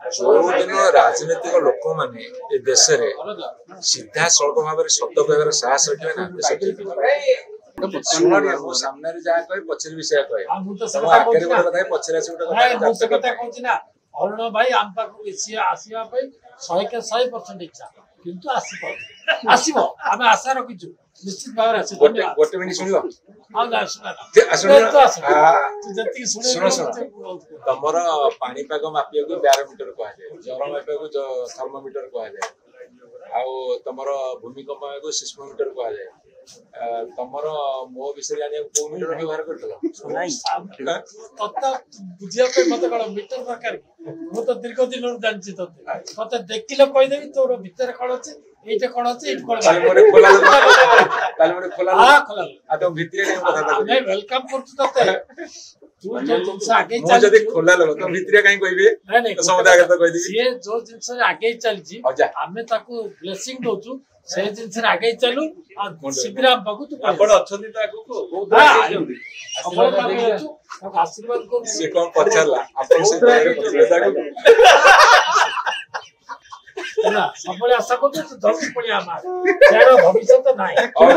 जो दिन राजनीतिक लोक मैंने देश में सीधा सड़क भाव में शब्द कह साहस रखे ना सामने जहाँ कहे पचर भी से कहे पचर अरुण भाई आम पाक आसवा 100% इच्छा किंतु आसो आम आशा रखीचु निश्चित भाव गोटे मिनिट शुण तुमर पाणीपाग मापिया को बैरोमीटर कह जर मापिया को थर्मोमीटर कह तुमर भूमिकंप को सिस्मोमीटर कह तुमर मो विषय जाना को मीटर व्यवहार कर बुझे मत कौन मीटर दरकार मु तो दीर्घ दिन जानची मत देखिले कहीदेवी तोर भितर कौन अच्छे ये कौन अच्छे वेलकम कर खोला लो तो भितर कहीं कहबे समुदाय आगे तो कह दी सी जो जिनस आगे चलची आमे ताको ब्लेसिंग दोचु से जिनस आगे चलू शीघ्र हम पाकु तू आपण अछंती ताको को बहुत आशीर्वाद को से कौन पछरला आपण से ना सबले आशा को तो जल्दी पड़ी आमा यार भविष्य तो नाही और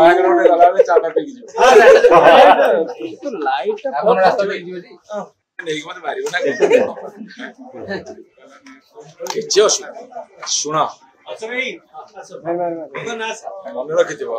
आगे रोड गला में चापा पे गिजो तो लाइट अपन रास्ता पे गिजो नहीं मत मारियो ना किछो सुना अच्छा भाई मन रखिथिबो